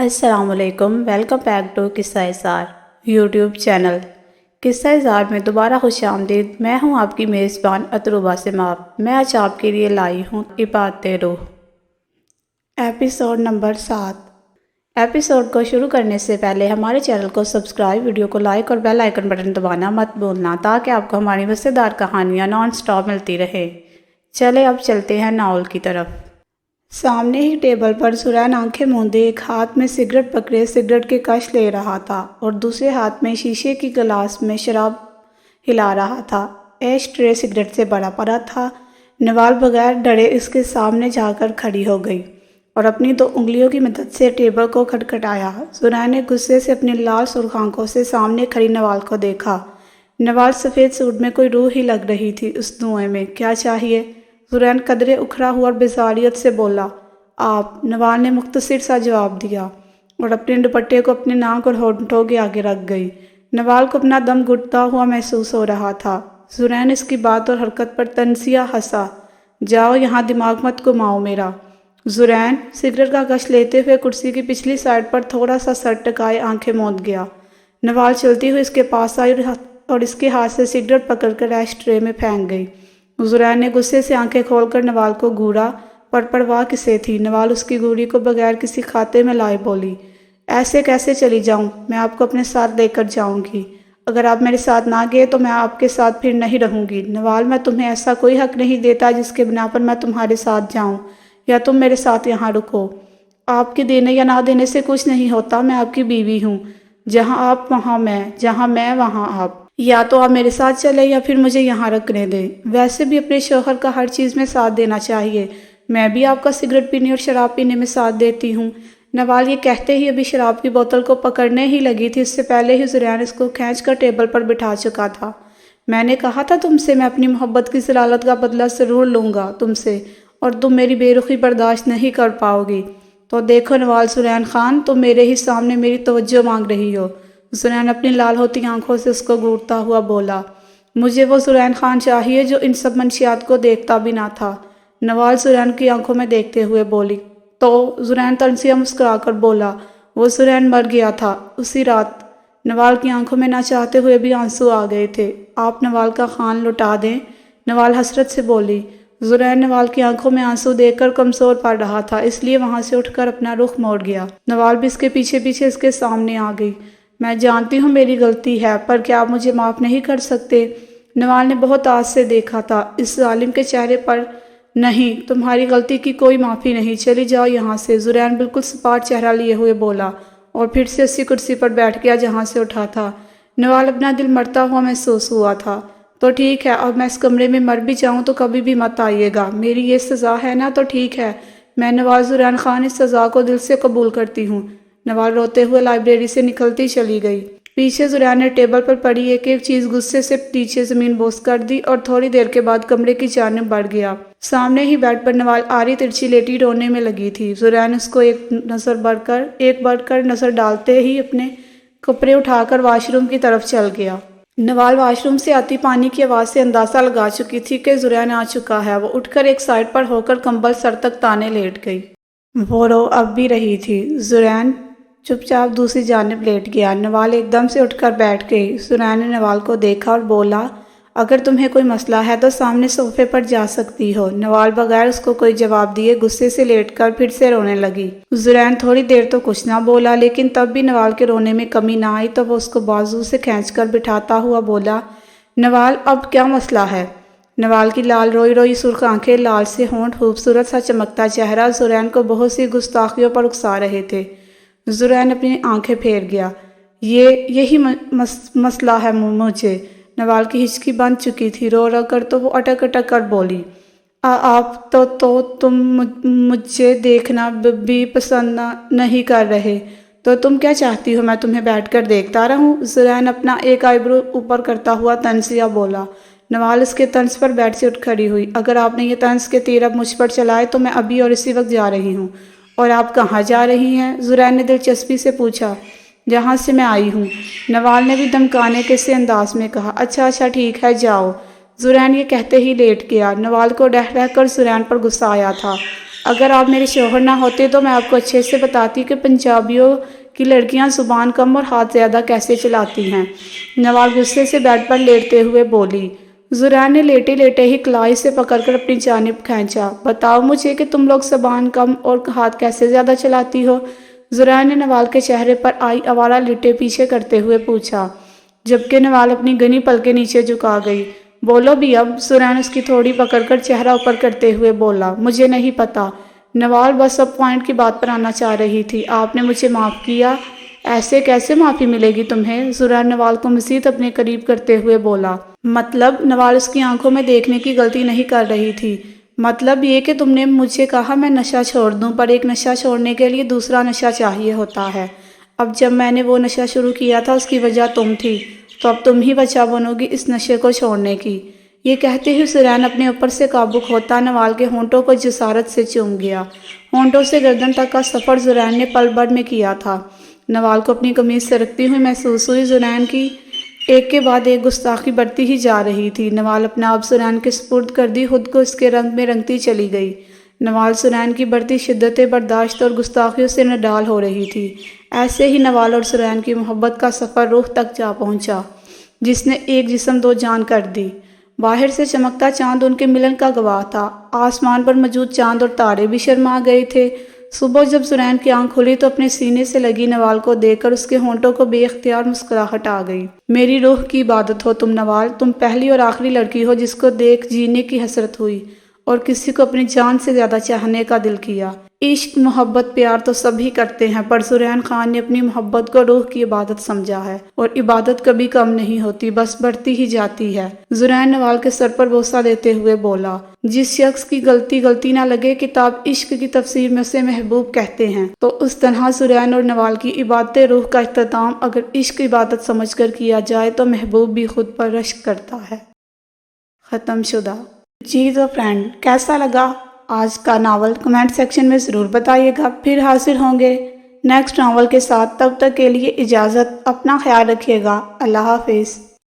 السلام علیکم، welcome back to قصہ اظہار یوٹیوب چینل۔ قصہ اظہار میں دوبارہ خوش آمدید۔ میں ہوں آپ کی میزبان اطروبہ سماپ۔ میں آج آپ کے لیے لائی ہوں عبادت روح، ایپیسوڈ نمبر 7۔ ایپیسوڈ کو شروع کرنے سے پہلے ہمارے چینل کو سبسکرائب، ویڈیو کو لائک اور بیل آئیکن بٹن دبانا مت بھولنا تاکہ آپ کو ہماری مزیدار کہانیاں نان سٹاپ ملتی رہے۔ چلے اب چلتے ہیں ناول کی طرف۔ سامنے ہی ٹیبل پر زرین آنکھیں موندے ایک ہاتھ میں سگریٹ پکڑے سگریٹ کے کش لے رہا تھا اور دوسرے ہاتھ میں شیشے کی گلاس میں شراب ہلا رہا تھا۔ ایش ٹرے سگریٹ سے بھرا پڑا تھا۔ نوال بغیر ڈرے اس کے سامنے جا کر کھڑی ہو گئی اور اپنی 2 انگلیوں کی مدد سے ٹیبل کو کھٹکھٹایا۔ زرین نے غصے سے اپنی لال سرخ آنکھوں سے سامنے کھڑی نوال کو دیکھا۔ نوال سفید سوٹ میں کوئی روح ہی لگ رہی تھی اس دھوئیں میں۔ کیا چاہیے؟ زرین قدرے اکھڑا ہوا اور بیزاریت سے بولا۔ آپ؟ نوال نے مختصر سا جواب دیا اور اپنے دوپٹے کو اپنے ناک اور ہونٹوں کے آگے رکھ گئی۔ نوال کو اپنا دم گھٹتا ہوا محسوس ہو رہا تھا۔ زرین اس کی بات اور حرکت پر طنزیہ ہنسا۔ جاؤ یہاں دماغ مت گھماؤ میرا۔ زرین سگریٹ کا کش لیتے ہوئے کرسی کی پچھلی سائیڈ پر تھوڑا سا سر ٹکائے آنکھیں موند گیا۔ نوال چلتی ہوئی اس کے پاس آئی اور اس کے ہاتھ سے سگریٹ پکڑ کر ایش ٹرے میں پھینک گئی۔ زرین نے غصے سے آنکھیں کھول کر نوال کو گھورا، پر پرواہ کسے تھی؟ نوال اس کی گھوڑی کو بغیر کسی کھاتے میں لائے بولی۔ ایسے کیسے چلی جاؤں؟ میں آپ کو اپنے ساتھ لے کر جاؤں گی۔ اگر آپ میرے ساتھ نہ گئے تو میں آپ کے ساتھ پھر نہیں رہوں گی۔ نوال میں تمہیں ایسا کوئی حق نہیں دیتا جس کے بنا پر میں تمہارے ساتھ جاؤں یا تم میرے ساتھ یہاں رکو۔ آپ کے دینے یا نہ دینے سے کچھ نہیں ہوتا، میں آپ کی بیوی ہوں۔ جہاں آپ وہاں میں، جہاں میں وہاں آپ۔ یا تو آپ میرے ساتھ چلے یا پھر مجھے یہاں رکنے دیں۔ ویسے بھی اپنے شوہر کا ہر چیز میں ساتھ دینا چاہیے۔ میں بھی آپ کا سگریٹ پینے اور شراب پینے میں ساتھ دیتی ہوں۔ نوال یہ کہتے ہی ابھی شراب کی بوتل کو پکڑنے ہی لگی تھی، اس سے پہلے ہی زرین اس کو کھینچ کر ٹیبل پر بٹھا چکا تھا۔ میں نے کہا تھا تم سے، میں اپنی محبت کی ضلالت کا بدلہ ضرور لوں گا تم سے، اور تم میری بے رخی برداشت نہیں کر پاؤ گی۔ تو دیکھو نوال زرین خان، تم میرے ہی سامنے میری توجہ مانگ رہی ہو۔ زرین اپنی لال ہوتی آنکھوں سے اس کو گھورتا ہوا بولا۔ مجھے وہ زرین خان چاہیے جو ان سب منشیات کو دیکھتا بھی نہ تھا۔ نوال زرین کی آنکھوں میں دیکھتے ہوئے بولی۔ تو زرین طنزیہ مسکرا کر بولا۔ وہ زرین مر گیا تھا اسی رات۔ نوال کی آنکھوں میں نہ چاہتے ہوئے بھی آنسو آ گئے تھے۔ آپ نوال کا خان لوٹا دیں، نوال حسرت سے بولی۔ زرین نوال کی آنکھوں میں آنسو دیکھ کر کمزور پڑ رہا تھا، اس لیے وہاں سے اٹھ کر اپنا رخ موڑ گیا۔ نوال بھی اس کے پیچھے پیچھے اس کے سامنے آ گئی۔ میں جانتی ہوں میری غلطی ہے، پر کیا آپ مجھے معاف نہیں کر سکتے؟ نوال نے بہت آس سے دیکھا تھا اس ظالم کے چہرے پر۔ نہیں، تمہاری غلطی کی کوئی معافی نہیں، چلی جاؤ یہاں سے۔ زرین بالکل سپاٹ چہرہ لیے ہوئے بولا اور پھر سے اسی کرسی پر بیٹھ گیا جہاں سے اٹھا تھا۔ نوال اپنا دل مرتا ہوا محسوس ہوا تھا۔ تو ٹھیک ہے، اب میں اس کمرے میں مر بھی جاؤں تو کبھی بھی مت آئیے گا۔ میری یہ سزا ہے نا؟ تو ٹھیک ہے، میں نوال زرین خان اس سزا کو دل سے قبول کرتی ہوں۔ نوال روتے ہوئے لائبریری سے نکلتی چلی گئی۔ پیچھے زرین نے ٹیبل پر پڑی ایک ایک چیز غصے سے نیچے زمین بوس کر دی اور تھوڑی دیر کے بعد کمرے کی جانب بڑھ گیا۔ سامنے ہی بیڈ پر نوال آری ترچھی لیٹی رونے میں لگی تھی۔ زرین اس کو ایک بڑھ کر نظر ڈالتے ہی اپنے کپڑے اٹھا کر واش روم کی طرف چل گیا۔ نوال واش روم سے آتی پانی کی آواز سے اندازہ لگا چکی تھی کہ زرین آ چکا ہے۔ وہ اٹھ کر ایک سائڈ پر ہو کر کمبل سر تک تانے لیٹ گئی۔ وہ رو اب بھی رہی تھی۔ زرین چپ چاپ دوسری جانب لیٹ گیا۔ نوال ایک دم سے اٹھ کر بیٹھ گئی۔ زرین نے نوال کو دیکھا اور بولا، اگر تمہیں کوئی مسئلہ ہے تو سامنے صوفے پر جا سکتی ہو۔ نوال بغیر اس کو کوئی جواب دیے غصے سے لیٹ کر پھر سے رونے لگی۔ زرین تھوڑی دیر تو کچھ نہ بولا، لیکن تب بھی نوال کے رونے میں کمی نہ آئی تو وہ اس کو بازو سے کھینچ کر بٹھاتا ہوا بولا، نوال اب کیا مسئلہ ہے؟ نوال کی لال روئی روئی سرخ آنکھیں، لال سے ہونٹ، خوبصورت سا چمکتا چہرہ زرین کو بہت سی گستاخیوں پر اکسا رہے تھے۔ زرین اپنی آنکھیں پھیر گیا۔ یہی مسئلہ ہے مجھے۔ نوال کی ہچکی بند چکی تھی۔ رو کر تو وہ اٹک اٹک کر بولی، آپ تو تم مجھے دیکھنا بھی پسند نہیں کر رہے، تو تم کیا چاہتی ہو میں تمہیں بیٹھ کر دیکھتا رہوں؟ زرین اپنا ایک آئی برو اوپر کرتا ہوا طنزیہ بولا۔ نوال اس کے طنز پر بیٹھ سے اٹھ کھڑی ہوئی۔ اگر آپ نے یہ طنز کے تیر اب مجھ پر چلائے تو میں ابھی اور اسی وقت جا رہی ہوں۔ اور آپ کہاں جا رہی ہیں؟ زرین نے دلچسپی سے پوچھا۔ جہاں سے میں آئی ہوں، نوال نے بھی دمکانے کے سے انداز میں کہا۔ اچھا ٹھیک ہے، جاؤ۔ زرین یہ کہتے ہی لیٹ گیا۔ نوال کو رہ کر زرین پر غصہ آیا تھا اگر آپ میرے شوہر نہ ہوتے تو میں آپ کو اچھے سے بتاتی کہ پنجابیوں کی لڑکیاں زبان کم اور ہاتھ زیادہ کیسے چلاتی ہیں۔ نوال غصے سے بیڈ پر لیٹتے ہوئے بولی۔ زرین نے لیٹے لیٹے ہی کلائی سے پکڑ کر اپنی جانب کھینچا۔ بتاؤ مجھے کہ تم لوگ زبان کم اور ہاتھ کیسے زیادہ چلاتی ہو؟ زرین نے نوال کے چہرے پر آئی آوارہ لٹے پیچھے کرتے ہوئے پوچھا، جبکہ نوال اپنی گھنی پلکیں نیچے جھکا گئی۔ بولو بھی اب، زرین اس کی تھوڑی پکڑ کر چہرہ اوپر کرتے ہوئے بولا۔ مجھے نہیں پتا۔ نوال بس اب پوائنٹ کی بات پر آنا چاہ رہی تھی۔ آپ نے مجھے معاف کیا؟ ایسے کیسے معافی ملے گی تمہیں؟ زرین نوال کو مزید اپنے قریب کرتے ہوئے بولا۔ مطلب؟ نوال اس کی آنکھوں میں دیکھنے کی غلطی نہیں کر رہی تھی۔ مطلب یہ کہ تم نے مجھے کہا میں نشہ چھوڑ دوں، پر ایک نشہ چھوڑنے کے لیے دوسرا نشہ چاہیے ہوتا ہے۔ اب جب میں نے وہ نشہ شروع کیا تھا اس کی وجہ تم تھی، تو اب تم ہی وجہ بنو گی اس نشے کو چھوڑنے کی۔ یہ کہتے ہی زرین اپنے اوپر سے قابو کھوتا نوال کے ہونٹوں کو جسارت سے چوم گیا۔ ہونٹوں سے گردن تک کا سفر زرین نے پل بھر میں کیا تھا۔ نوال کو اپنی قمیض سرکتی ہوئی محسوس ہوئی۔ زرین کی ایک کے بعد ایک گستاخی بڑھتی ہی جا رہی تھی۔ نوال اپنے آپ زرین کے سپرد کر دی، خود کو اس کے رنگ میں رنگتی چلی گئی۔ نوال زرین کی بڑھتی شدت برداشت اور گستاخیوں سے نڈال ہو رہی تھی۔ ایسے ہی نوال اور زرین کی محبت کا سفر روح تک جا پہنچا، جس نے ایک جسم دو جان کر دی۔ باہر سے چمکتا چاند ان کے ملن کا گواہ تھا۔ آسمان پر موجود چاند اور تارے بھی شرما گئے تھے۔ صبح جب زرین کی آنکھ کھلی تو اپنے سینے سے لگی نوال کو دیکھ کر اس کے ہونٹوں کو بے اختیار مسکراہٹ آ گئی۔ میری روح کی عبادت ہو تم نوال، تم پہلی اور آخری لڑکی ہو جس کو دیکھ جینے کی حسرت ہوئی اور کسی کو اپنی جان سے زیادہ چاہنے کا دل کیا۔ عشق، محبت، پیار تو سب ہی کرتے ہیں، پر زرین خان نے اپنی محبت کو روح کی عبادت سمجھا ہے، اور عبادت کبھی کم نہیں ہوتی، بس بڑھتی ہی جاتی ہے۔ زرین نوال کے سر پر بوسہ دیتے ہوئے بولا۔ جس شخص کی غلطی نہ لگے، کتاب عشق کی تفسیر میں اسے محبوب کہتے ہیں، تو اس طرح زرین اور نوال کی عبادت روح کا اختتام اگر عشق عبادت سمجھ کر کیا جائے تو محبوب بھی خود پر رشک کرتا ہے۔ ختم شدہ۔ جی تو فرینڈ، کیسا لگا آج کا ناول؟ کمنٹ سیکشن میں ضرور بتائیے گا۔ پھر حاضر ہوں گے نیکسٹ ناول کے ساتھ، تب تک کے لیے اجازت، اپنا خیال رکھیے گا۔ اللہ حافظ۔